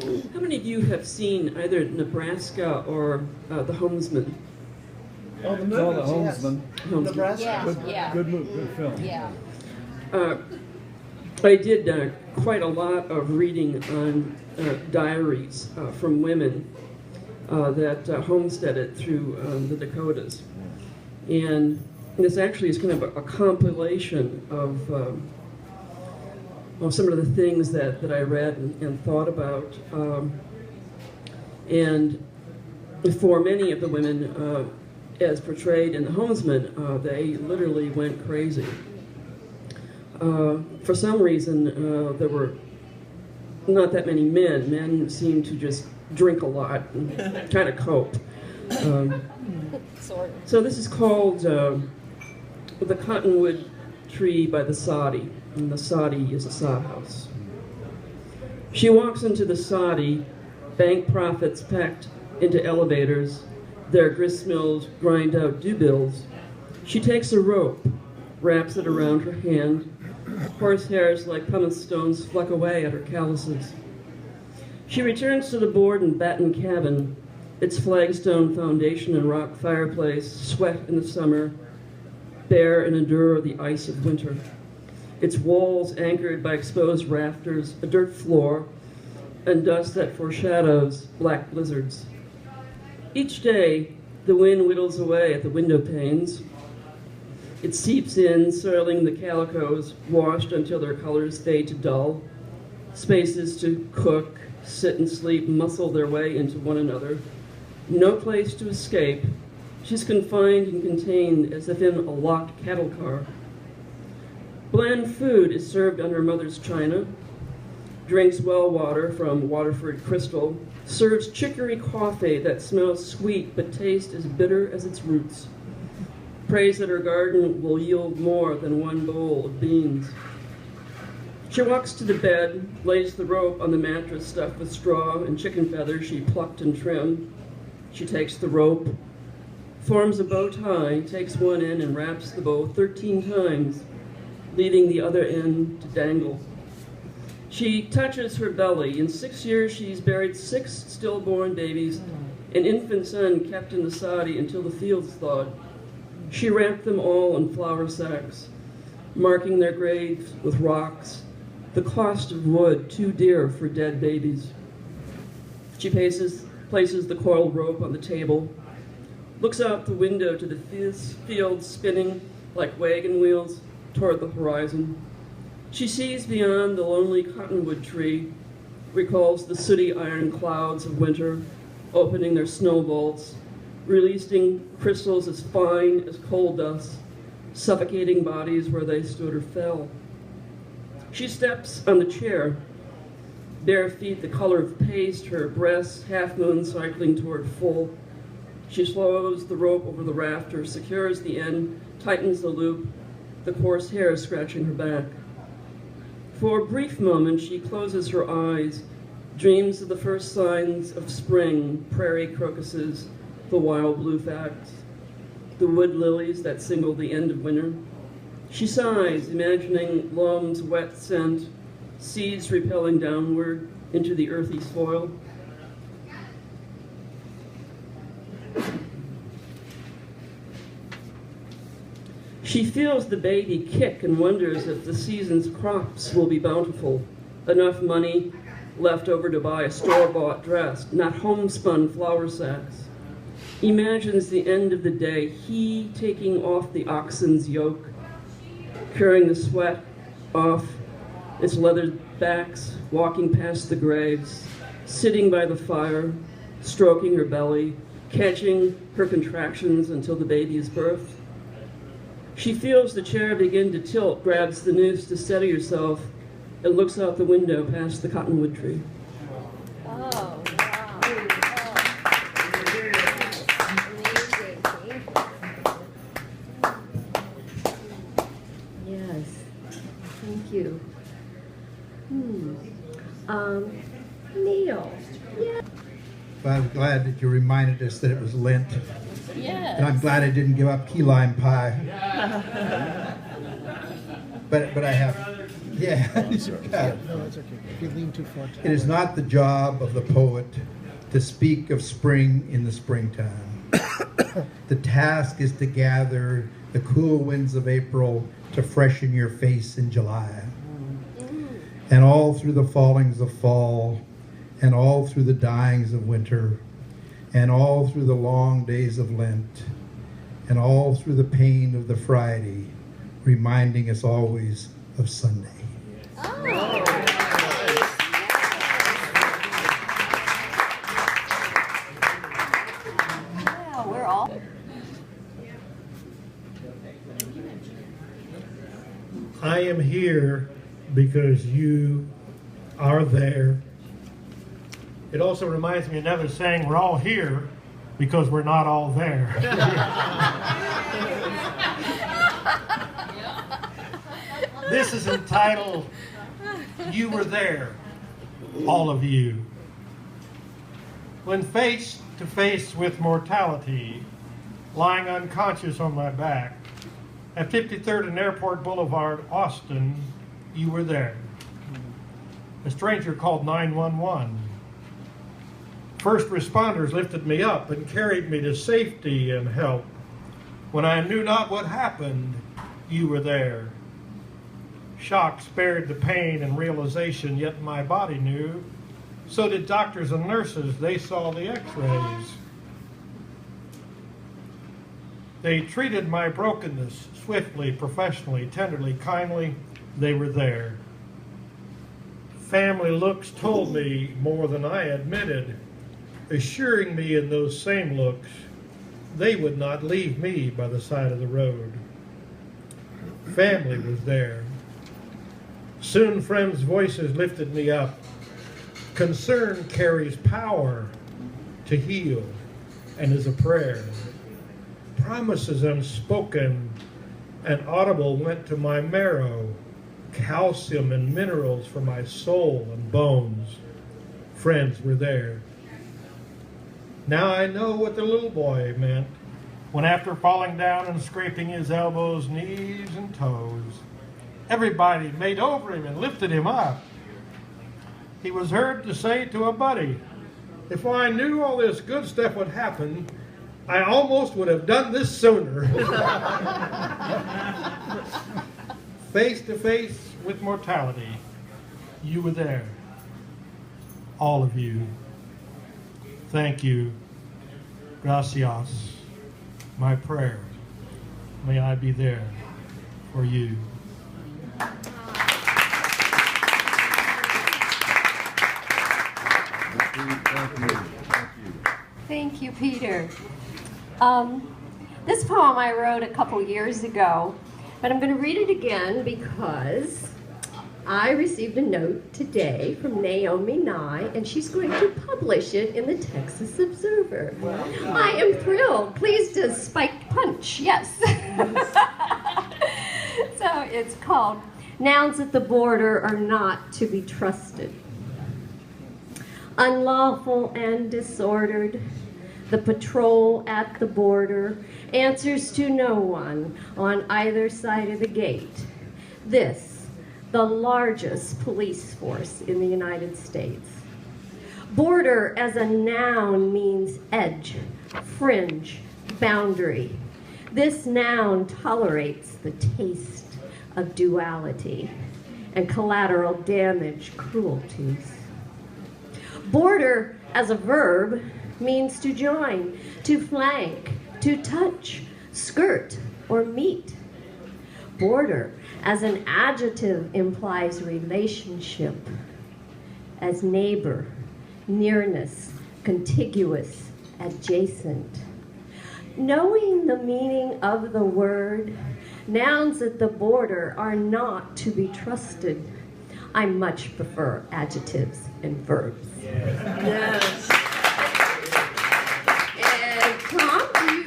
How many of you have seen either Nebraska or The Homesman? Oh, the movie. The Homesman. Nebraska. Good movie, good film. Yeah. I did quite a lot of reading on diaries from women that homesteaded through the Dakotas. And this actually is kind of a compilation of some of the things that I read and thought about. And for many of the women, as portrayed in The Homesman, they literally went crazy. For some reason, there were not that many men. Men seemed to just drink a lot and kind of cope. So this is called The Cottonwood Tree by the Soddy, and the Soddy is a sod house. She walks into the Soddy, bank profits packed into elevators, their grist mills grind out due bills. She takes a rope, wraps it around her hand. Horsehairs like pumice stones fleck away at her calluses. She returns to the board and batten cabin, its flagstone foundation and rock fireplace, sweat in the summer, bear and endure the ice of winter. Its walls anchored by exposed rafters, a dirt floor, and dust that foreshadows black blizzards. Each day, the wind whittles away at the window panes. It seeps in, soiling the calicos, washed until their colors fade to dull. Spaces to cook, sit and sleep, muscle their way into one another. No place to escape. She's confined and contained as if in a locked cattle car. Bland food is served on her mother's china, drinks well water from Waterford Crystal, serves chicory coffee that smells sweet but tastes as bitter as its roots. Prays that her garden will yield more than one bowl of beans. She walks to the bed, lays the rope on the mattress stuffed with straw and chicken feathers she plucked and trimmed. She takes the rope, forms a bow tie, takes one end and wraps the bow 13 times, leaving the other end to dangle. She touches her belly. In 6 years, she's buried 6 stillborn babies, an infant son kept in the Soddy until the fields thawed. She wrapped them all in flour sacks, marking their graves with rocks, the cost of wood too dear for dead babies. She places the coiled rope on the table, looks out the window to the fields spinning like wagon wheels toward the horizon. She sees beyond the lonely cottonwood tree, recalls the sooty iron clouds of winter, opening their snow vaults, releasing crystals as fine as coal dust, suffocating bodies where they stood or fell. She steps on the chair, bare feet the color of paste, her breasts half-moon cycling toward full. She slows the rope over the rafter, secures the end, tightens the loop, the coarse hair scratching her back. For a brief moment, she closes her eyes, dreams of the first signs of spring, prairie crocuses, the wild blue facts, the wood lilies that signal the end of winter. She sighs, imagining loam's wet scent, seeds repelling downward into the earthy soil. She feels the baby kick and wonders if the season's crops will be bountiful, enough money left over to buy a store-bought dress, not homespun flour sacks. Imagines the end of the day, he taking off the oxen's yoke, carrying the sweat off its leathered backs, walking past the graves, sitting by the fire, stroking her belly, catching her contractions until the baby is birthed. She feels the chair begin to tilt, grabs the noose to steady herself, and looks out the window past the cottonwood tree. Oh, wow. Yes, thank you. Neil. Yeah. But I'm glad that you reminded us that it was Lent. Yes. And I'm glad I didn't give up key lime pie. But I have Yeah. No, that's okay. If you lean too far. It is not the job of the poet to speak of spring in the springtime. The task is to gather the cool winds of April to freshen your face in July. And all through the fallings of fall, and all through the dyings of winter, and all through the long days of Lent, and all through the pain of the Friday, reminding us always of Sunday. Yeah, we're all. I am here because you are there. It also reminds me of another saying, we're all here because we're not all there. This is entitled, You Were There, All of You. When face to face with mortality, lying unconscious on my back, at 53rd and Airport Boulevard, Austin, you were there. A stranger called 911. First responders lifted me up and carried me to safety and help. When I knew not what happened, you were there. Shock spared the pain and realization, yet my body knew. So did doctors and nurses, they saw the x-rays. They treated my brokenness swiftly, professionally, tenderly, kindly. They were there. Family looks told me more than I admitted, assuring me in those same looks they would not leave me by the side of the road. Family was there. Soon friends' voices lifted me up. Concern carries power to heal and is a prayer. Promises unspoken and audible went to my marrow, calcium and minerals for my soul and bones. Friends were there. Now I know what the little boy meant when, after falling down and scraping his elbows, knees, and toes, everybody made over him and lifted him up. He was heard to say to a buddy, if I knew all this good stuff would happen, I almost would have done this sooner. Face to face with mortality, you were there. All of you. Thank you. Gracias. My prayer. May I be there for you. Thank you, Peter. This poem I wrote a couple years ago, but I'm going to read it again because I received a note today from Naomi Nye, and she's going to publish it in the Texas Observer. I am thrilled. Pleased to spike punch, yes. So it's called Nouns at the Border Are Not to Be Trusted. Unlawful and disordered, the patrol at the border answers to no one on either side of the gate. This, the largest police force in the United States. Border as a noun means edge, fringe, boundary. This noun tolerates the taste of duality and collateral damage cruelties. Border as a verb means to join, to flank, to touch, skirt, or meet. Border as an adjective implies relationship, as neighbor, nearness, contiguous, adjacent. Knowing the meaning of the word, nouns at the border are not to be trusted. I much prefer adjectives and verbs. Yes. And Tom, you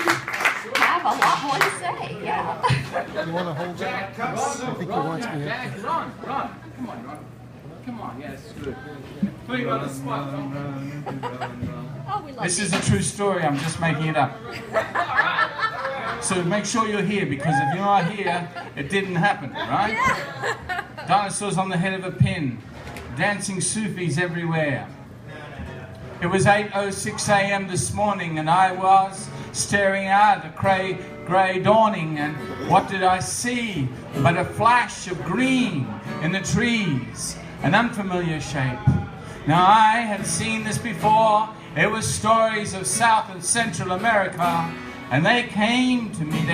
have a lot more to say. Yeah. You want to hold that? I think he wants me. Jack, run. Come on, run. Come on, yes, good. Put you on the spot. Oh, we love This you. is a true story, I'm just making it up. So make sure you're here, because if you're not here, it didn't happen, right? dinosaurs on the head of a pin, dancing Sufis everywhere. It was 8:06 a.m. this morning, and I was staring out at the grey dawning, and what did I see but a flash of green in the trees, an unfamiliar shape. Now I had seen this before. It was stories of South and Central America, and they came to me,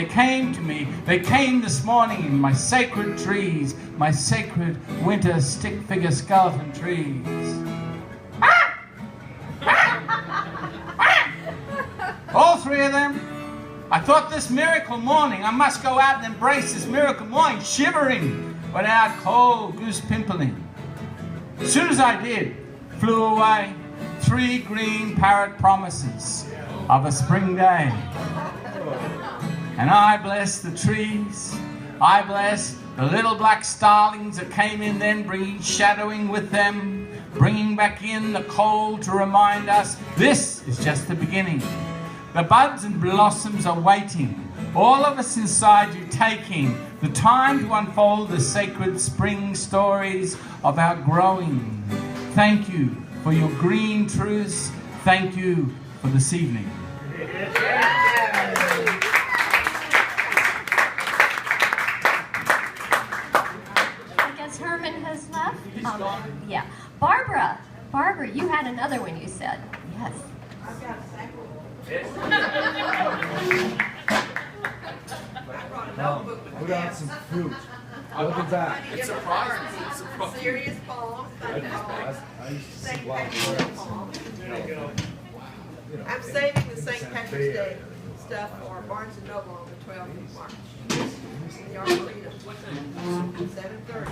they came this morning in my sacred trees, my sacred winter stick figure skeleton trees. All three of them. I thought this miracle morning, I must go out and embrace this miracle morning, shivering without cold goose pimpling. As soon as I did, flew away 3 green parrot promises of a spring day. And I bless the trees, I bless the little black starlings that came in then, bringing shadowing with them, bringing back in the cold to remind us this is just the beginning. The buds and blossoms are waiting, all of us inside you taking the time to unfold the sacred spring stories of our growing. Thank you for your green truths. Thank you for this evening. I guess Herman has left. Yeah. Barbara, you had another one you said. Yes. Put out some fruit. Look at that. It's surprising. Serious poems. I used to see wild birds. I'm saving the St. Patrick's Day stuff for Barnes & Noble on the 12th of March. In the Arboretum. 7:30.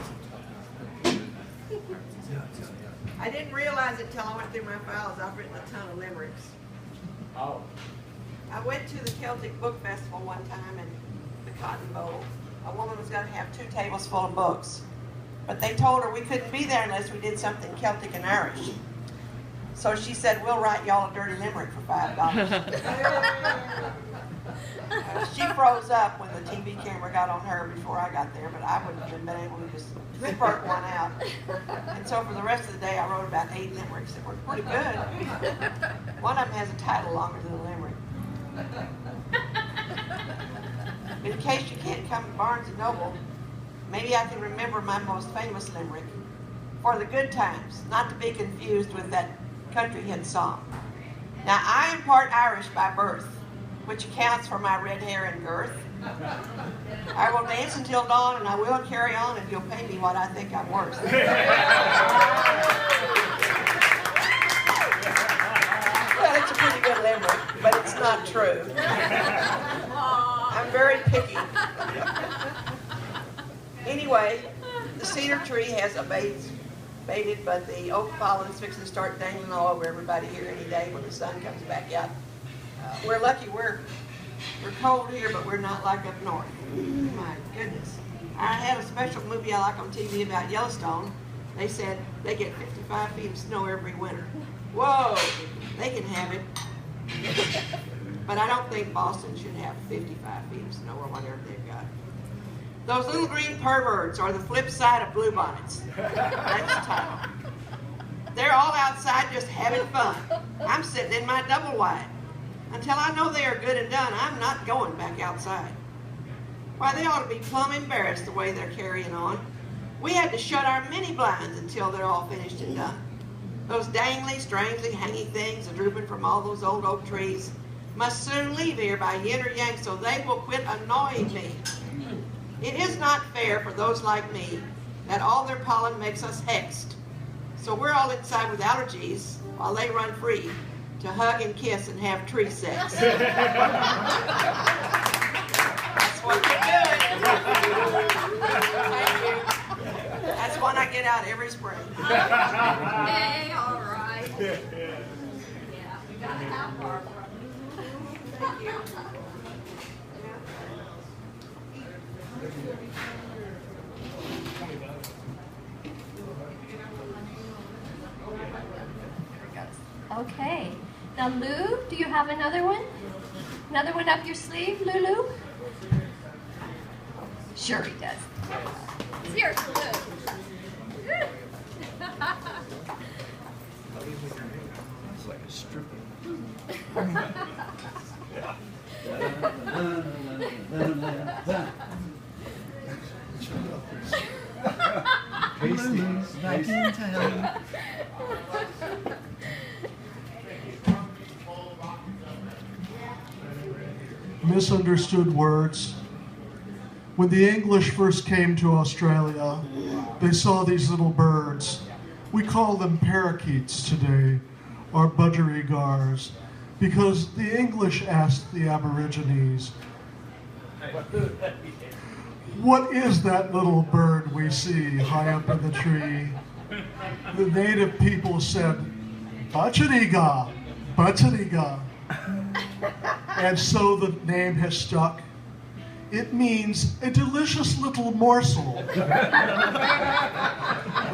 I didn't realize it until I went through my files. I've written a ton of limericks. Oh. I went to the Celtic Book Festival one time in the Cotton Bowl. A woman was going to have 2 tables full of books. But they told her we couldn't be there unless we did something Celtic and Irish. So she said, we'll write y'all a dirty limerick for $5. She froze up when the TV camera got on her before I got there, but I wouldn't have been able to just spurt one out. And so for the rest of the day, I wrote about 8 limericks that were pretty good. One of them has a title longer than a limerick. In case you can't come to Barnes & Noble, maybe I can remember my most famous limerick. For the good times, not to be confused with that country hit song. Now, I am part Irish by birth, which accounts for my red hair and girth. I will dance until dawn, and I will carry on if you'll pay me what I think I'm worth. Well, it's a pretty good limerick, but it's not true. I'm very picky. Anyway, the cedar tree has abated, but the oak pollen's fixing to start dangling all over everybody here any day when the sun comes back out. We're lucky we're cold here, but we're not like up north. My goodness. I had a special movie I like on TV about Yellowstone. They said they get 55 feet of snow every winter. Whoa, they can have it. But I don't think Boston should have 55 feet of snow or whatever they've got. Those little green perverts are the flip side of bluebonnets. That's the title. They're all outside just having fun. I'm sitting in my double wide. Until I know they are good and done, I'm not going back outside. Why, they ought to be plumb embarrassed the way they're carrying on. We had to shut our mini blinds until they're all finished and done. Those dangly, strangely hanging things drooping from all those old oak trees must soon leave here by yin or yang so they will quit annoying me. It is not fair for those like me that all their pollen makes us hexed. So we're all inside with allergies while they run free to hug and kiss and have tree sex. That's what you're doing. Thank you. That's one I get out every spring. Hey, all right. Yeah, we got to have Barbara. Thank you. Okay. Now, Lou, do you have another one? Another one up your sleeve, Lulu? Sure he does. Here, look. It's like a stripper. Misunderstood words. When the English first came to Australia, they saw these little birds. We call them parakeets today, or budgerigars, because the English asked the Aborigines, "What is that little bird we see high up in the tree?" The native people said, "Budgerigar, budgerigar." And so the name has stuck. It means a delicious little morsel.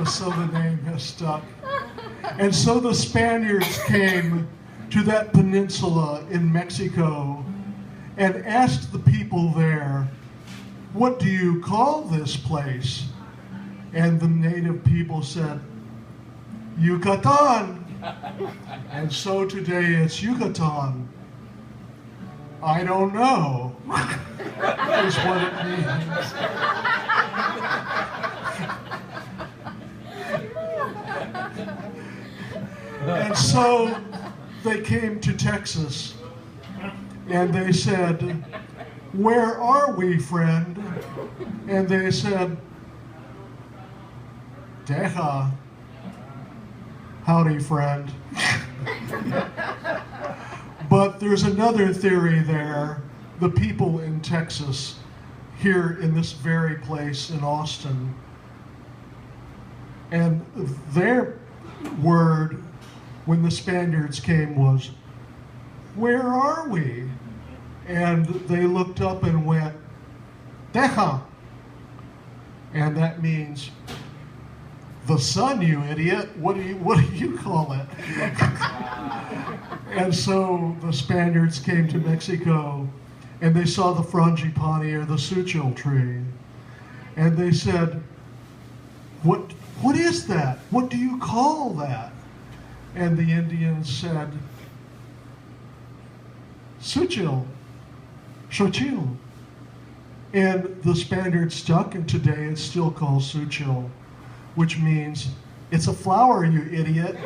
So the name has stuck. And so the Spaniards came to that peninsula in Mexico and asked the people there, "What do you call this place?" And the native people said, "Yucatan." And so today it's Yucatan. I don't know, is what it means. And so they came to Texas, and they said, "Where are we, friend?" And they said, "Deja." Howdy, friend. But there's another theory there. The people in Texas, here in this very place in Austin, and their word when the Spaniards came was, "Where are we?" And they looked up and went, "Deja." And that means, "The sun, you idiot. What do you call it?" And so the Spaniards came to Mexico, and they saw the frangipani, or the Societ tree, and they said, What is that? What do you call that?" And the Indians said, "Xochitl, Xochitl." And the Spaniards stuck, and today it's still called Xochitl, which means, "It's a flower, you idiot."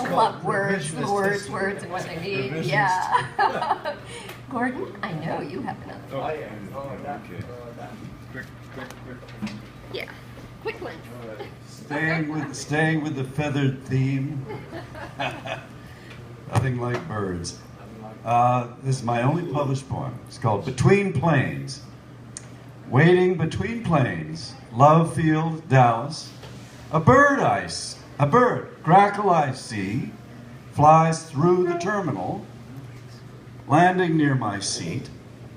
I love words, and what they mean. Yeah. Gordon, I know you have another one. Quick. Yeah. Quick one. Staying with the feathered theme. Nothing like birds. This is my only published poem. It's called Between Plains. Waiting between plains, Love Field, Dallas. A bird, grackle I see, flies through the terminal, landing near my seat,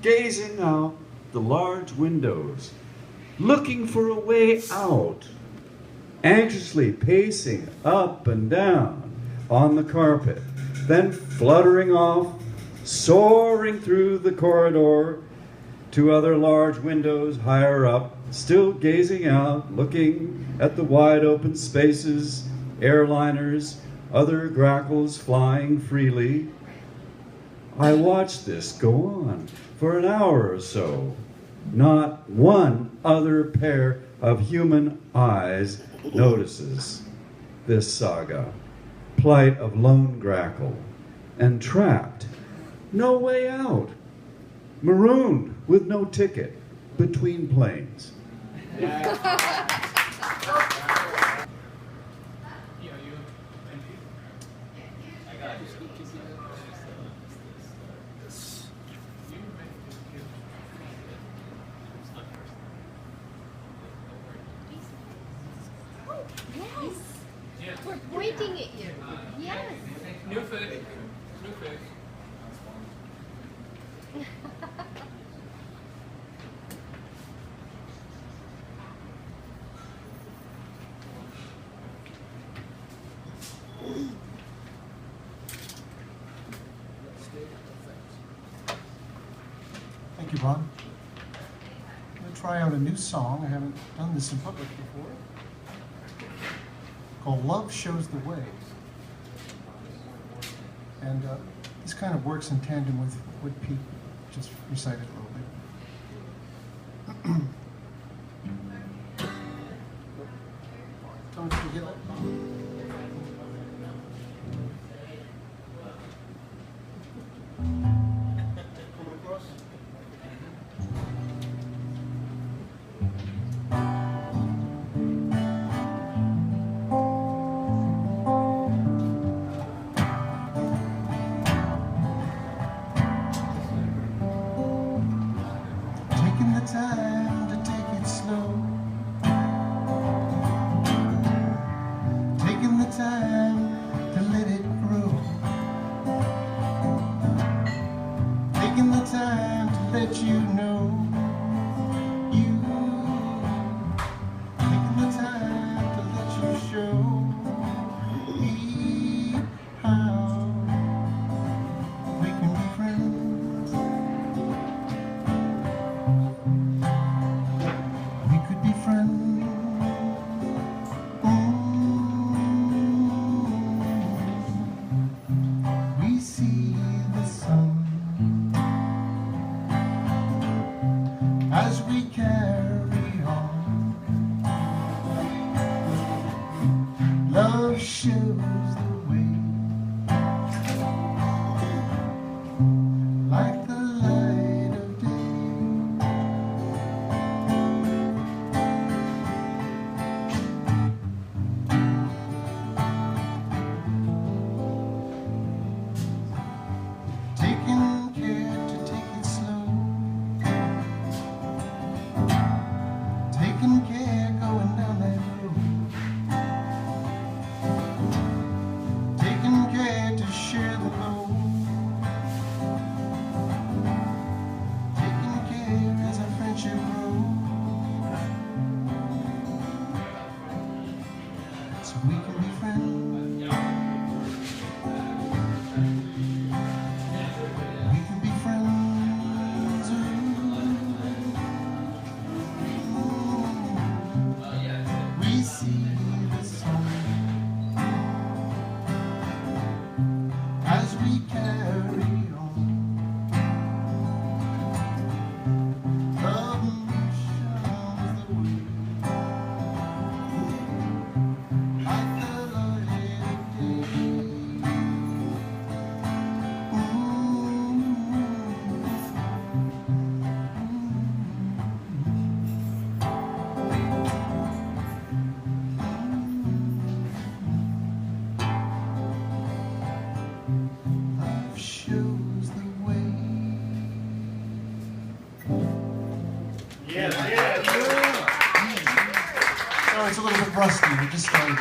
gazing out the large windows, looking for a way out, anxiously pacing up and down on the carpet, then fluttering off, soaring through the corridor to other large windows higher up, still gazing out, looking at the wide open spaces, airliners, other grackles flying freely. I watched this go on for an hour or so. Not one other pair of human eyes notices this saga, plight of lone grackle, and trapped, no way out, marooned with no ticket, between planes. Yes. We're pointing at you. Yes. New fish. New fish. Thank you, Bob. I'm going to try out a new song. I haven't done this in public before. Called Love Shows the Way. And this kind of works in tandem with what Pete just recited a little bit. Don't forget it. Taking the time to take it slow. Taking the time to let it grow. Taking the time to let you know you. Taking the time to let you show me how we can be friends. We could be friends. We see the sun as we carry on. Love shows the way, like the light of day. Taking care to take it slow. Taking care going down that road. Taking care to share the load. Taking care as our friendship grows. So we can be friends. We can be friends. We see the sun as we carry on. Love shows the way, like the light of day. Love shows the way. Yes, yes. Sorry, it's a little bit rusty. We just started it.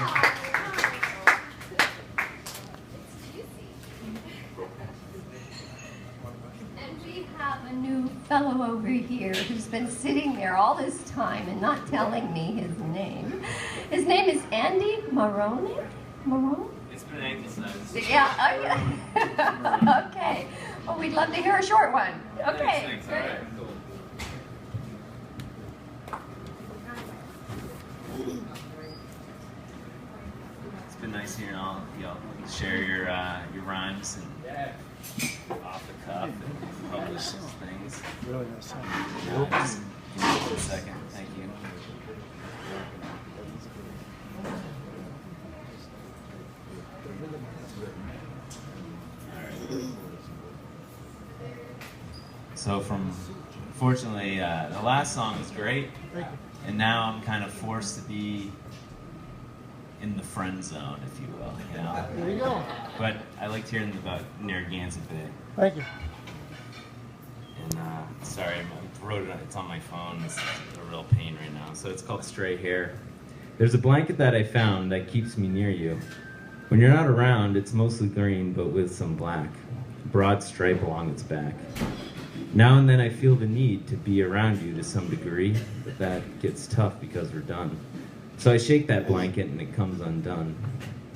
And we have a new fellow over here who's been sitting there all this time and not telling me his name. His name is Andy Maroney? Marone? It's been anglicized. Yeah, okay. Okay. Well, we'd love to hear a short one. Okay, Thanks. All great. right, cool. It's been nice hearing all y'all share your rhymes and off the cuff and publish things. Really nice song. Just give me 1 second. Thank you. So fortunately, the last song was great, and now I'm kind of forced to be in the friend zone, if you will. You know? There you go. But I liked hearing about Narragansett Bay. Thank you. And sorry, I wrote it. It's on my phone. It's a real pain right now. So it's called Stray Hair. There's a blanket that I found that keeps me near you. When you're not around, it's mostly green, but with some black, broad stripe along its back. Now and then I feel the need to be around you to some degree, but that gets tough because we're done. So I shake that blanket and it comes undone.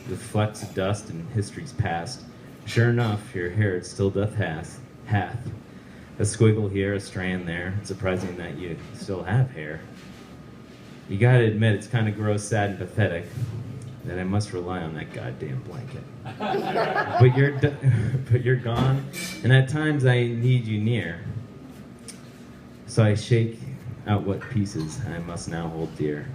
With flecks of dust and history's past, sure enough, your hair it still doth hath. A squiggle here, a strand there. It's surprising that you still have hair. You gotta admit, it's kind of gross, sad, and pathetic that I must rely on that goddamn blanket. But you're gone, and at times I need you near. So I shake out what pieces I must now hold dear.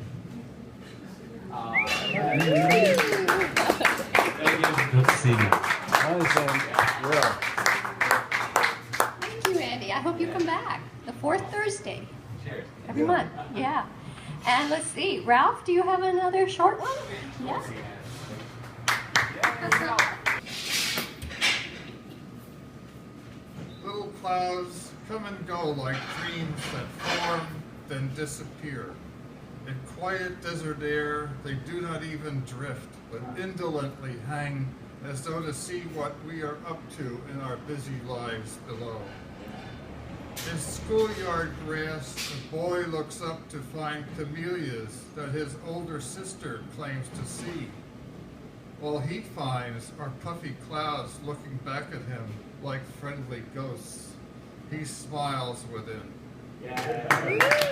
Let's see. Thank you, Andy. I hope you come back. The fourth Thursday. Cheers. Every month. Yeah. And let's see. Ralph, do you have another short one? Yeah. Little clouds come and go like dreams that form, then disappear. In quiet desert air, they do not even drift, but indolently hang as though to see what we are up to in our busy lives below. In schoolyard grass, a boy looks up to find camellias that his older sister claims to see. All he finds are puffy clouds looking back at him like friendly ghosts. He smiles within. Yeah.